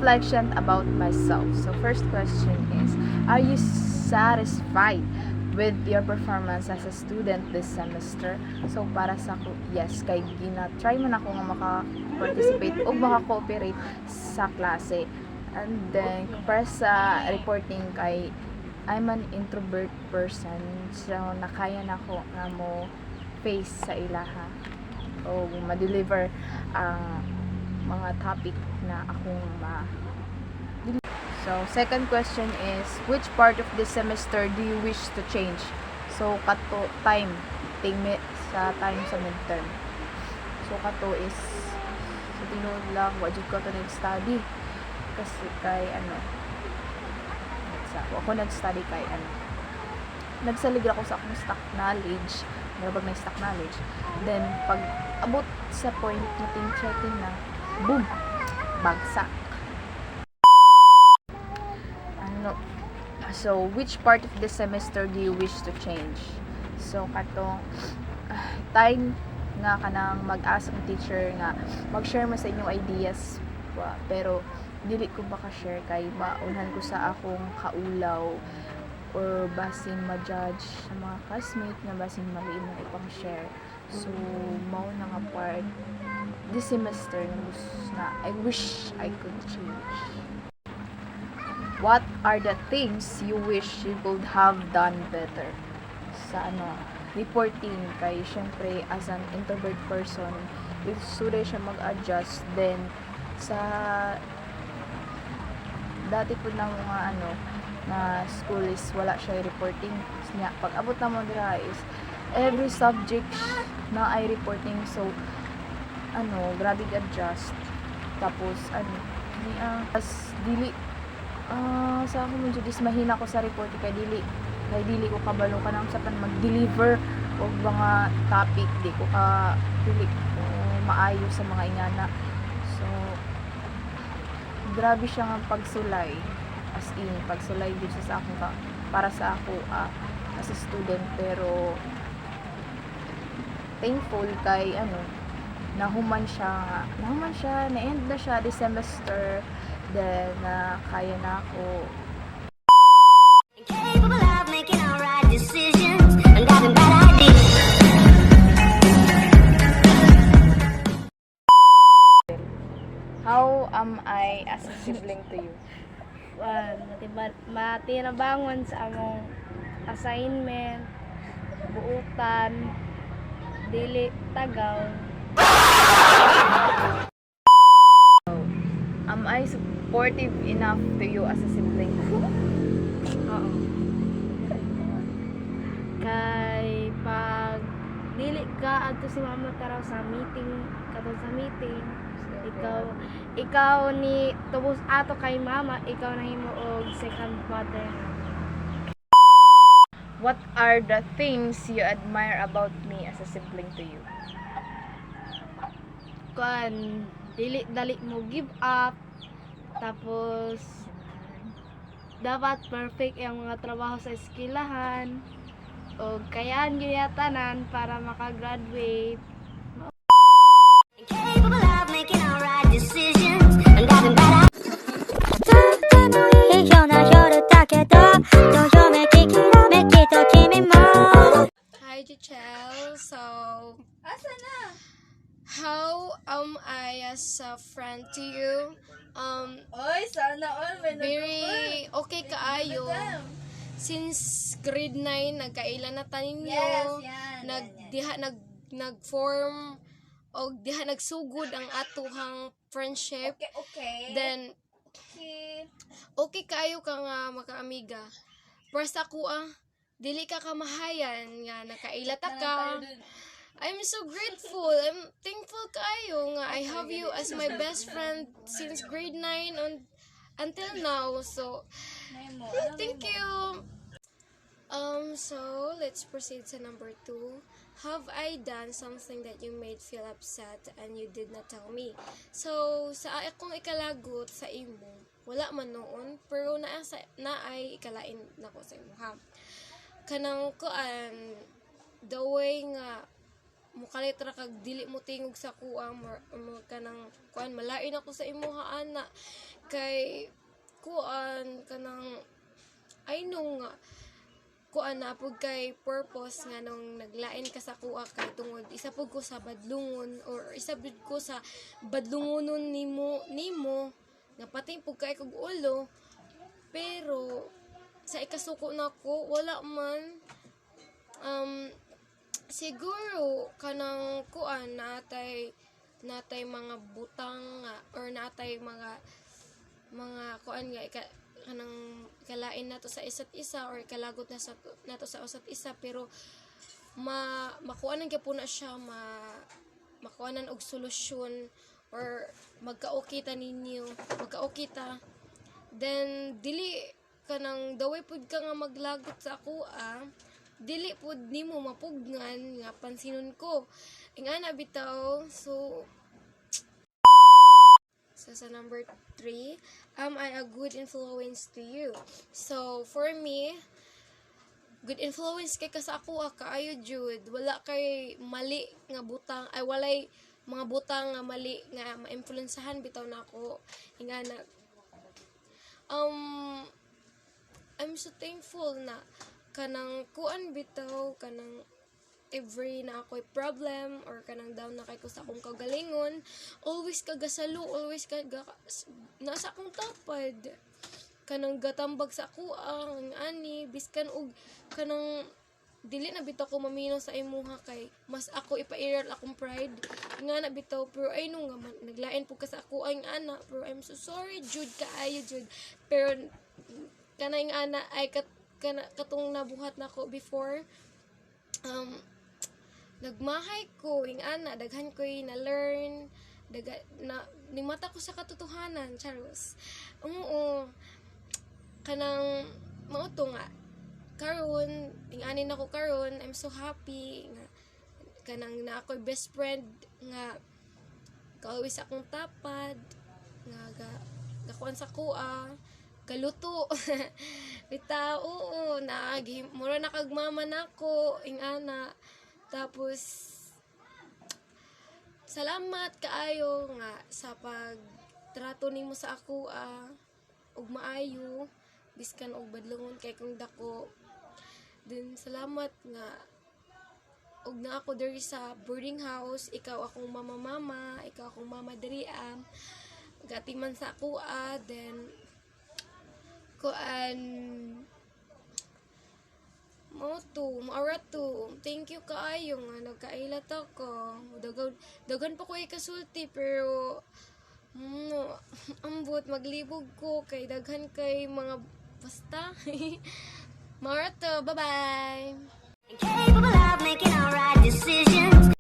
reflection about myself. So first question is, are you satisfied with your performance as a student this semester? So para sa ako, yes, kay gina-try man ako nga maka-participate o maka-cooperate sa klase. And then para sa reporting, kay I'm an introvert person, so nakaya na ko nga mo face sa ilaha o ma-deliver ang mga topic na akong So, second question is, which part of this semester do you wish to change? So, kato time, sa time sa midterm. So, kato is, sa tinuod lang, wajud ko to nag-study. Kasi kay, ako nag-study kay, nagsalig ako sa akong stock knowledge. Pag may stock knowledge. Then, pag abot sa point na checking na, boom! Bagsak. So, which part of this semester do you wish to change? So, katong time nga kanang mag-ask ang teacher nga mag-share mo sa inyong ideas pero dili ko baka share kay maunhan ko sa akong kaulaw or basin ma-judge sa mga classmate na basin mali mo ipang-share. So, mao na nga part this semester na I wish I could change. What are the things you wish you could have done better? Sa reporting, kay syempre as an introvert person, sude siya mag-adjust. Then sa dati po ng mga na school is wala siya reporting. Pag abot na mo dira is every subject na ay reporting. So grabe adjust. Tapos dili sa ako medyo mahina ko sa report kay dili ko kabalo ka nang sa pan mag-deliver og mga topic, dili ko maayo sa mga ingana. So grabe siya nga pagsulay, as in pagsulay din sa ako para sa ako as a student. Pero thankful kay nahuman siya, na-end na siya this semester. Then, kaya na ako. Capable of making alright decisions and having bad ideas. How am I as a sibling to you? Matinabangon sa among assignment, buutan, dili tagaw. Am I supportive enough to you as a sibling? Oo. Kay pag dili ka adto si mama taraw sa meeting, ikaw ni tubos ato kay mama, ikaw na himo og second mother. What are the things you admire about me as a sibling to you? Kuan dili mo give up, tapos dapat perfect ang mga trabaho sa eskwelahan o kayaan gyud tanan para makagraduate. Capable of making alright decisions and having bad ideas. 一緒な夜だけどどよめききらめきと君も Hi, Jichelle. So, how am I as a friend to you? Oy, sana all may Very okay kaayo. Since grade 9, nagkailan na taninyo. Nag-form o diha nagsugod ang atuhang friendship. Okay. Then, okay kayo ka nga makaamiga. Basta ko dili ka kamahayan nga nakailata ka. I'm so grateful. I'm thankful kayo nga I have you as my best friend since grade 9 until now. So, thank you. So let's proceed to number 2. Have I done something that you made feel upset and you did not tell me? So, sa akong ikalagot sa imo, wala man noon, pero naay ikalain nako sa imo ha. Kanang the way nga mukalit ra kag dili mo tingog sa kuha mo kanang kuan malain ako sa imuha ana kay kuan kanang I know nga kuan na pud kay purpose nga nung naglain ka sa kuha kay tungod isa pud ko sa badlungon or isa pud ko sa badlungonon nimo nga pati pud kay kog ulo pero sa ikasuko nako wala man siguro kanang kuan natay mga butang nga or natay mga kuan nga kanang kalain nato sa isa't isa or kalagot nato sa usa't isa pero makuanan gyapon na siya makuanan og solusyon or magka-okay ta ninyo magka-okay ta then dili kanang daway pud ka nga maglagot sa ako dili pud nimo mapugnan nga pansinon ko ingana bitaw so sa number 3 am I a good influence to you so for me good influence kay ka sa ako kaayo jud wala kay mali nga butang ay walay mga butang nga mali nga ma-influensahan bitaw nako ingana I'm so thankful na kanang kuan bitaw kanang every na ako'y problem or kanang down na kay ko sa akong kagalingon always kagasalo always nasa akong tapad kanang gatambag sa ako ang ani biskan og kanang dili na bitaw ko maminaw sa imuha kay mas ako ipairal akong pride nga na bitaw pero ay nung nga naglain po ka sa ako ang ana pero I'm so sorry Jude kaayo Jude pero kanang ana ay katong nabuhat nako before nagmahay ko ing ana daghan ko na learn nimata ko sa katotohanan Charles oo kanang mao to nga karon ing ani nako karon I'm so happy nga kanang na ako'y best friend nga always akong tapad nga gakuan sa kuha kaluto bitaw oo mura na kagmama nako ing ana tapos salamat kaayo nga sa pagtrato nimo sa ako ug maayo biskan og badlongon kay kung dako then salamat nga og na ako diri sa boarding house ikaw akong mama ikaw akong mama diri gatiman sa ako then kuan maara to. Thank you kaayo nga nagkailat ako. Dagan pa ko ikasulti pero ambot maglibog ko kay daghan kay mga basta. Maara to. Bye-bye. Capable of making alright decisions.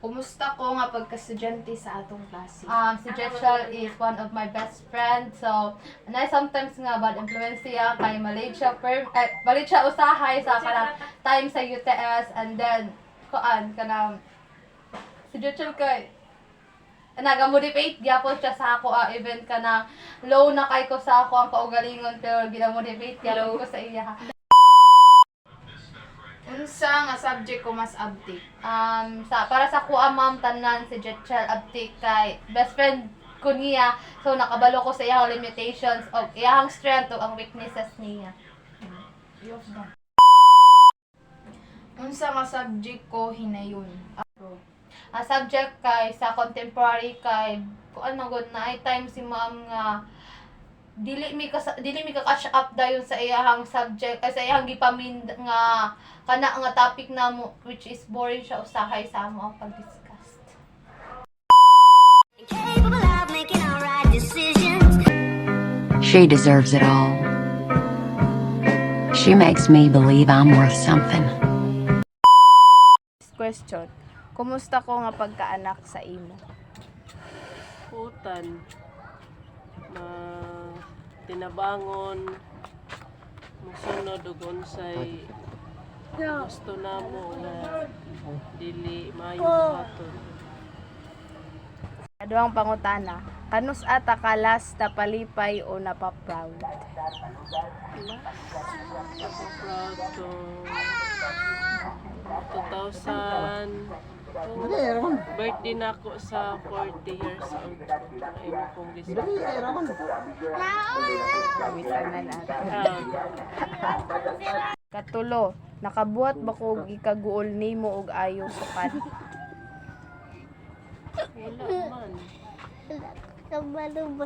Kumusta ko nga pagka-estudyante sa atong klase? Si Jetshell is one of my best friends. So, na sometimes nga bad influence siya kay malit siya usahay sa kanang time sa UTS and then kanang si Jetshell kay naga-motivate gyapon siya sa ako even kanang low na kay ko sa ako ang kaugalingon pero gina-motivate gyapon ko sa iya. Unsa nga subject ko mas abtik? Para sa kuha ma'am tanan si Jetshell abtik kay best friend ko niya. So nakabalo ko sa iyang limitations of iyang strength o ang weaknesses niya. Unsa nga subject ko hinayon? Ang subject kay sa contemporary kay kuan magud na ay time si ma'am nga dili mi ka catch up dayon sa iyang subject sa iyang gipamin nga kana nga topic namo which is boring siya usahay sa amo ang pag-discuss. Capable of making alright decisions. She deserves it all. She makes me believe I'm worth something. Question. Kumusta ko nga pagkaanak sa imo? Putan tinabangon musunod ug unsay gusto namo nga dili maayo haton. Aduang pangutana. Kanus ata kalas napalipay o napaproud? Proud to 2000. Birthday na ako sa 40 years old. Ang imo kong gisip. Kawisanan ata. Proud. Katulo, nakabuhat ba ko og ikaguol nimo og ayo sukad? Wala man. Kabalo ba?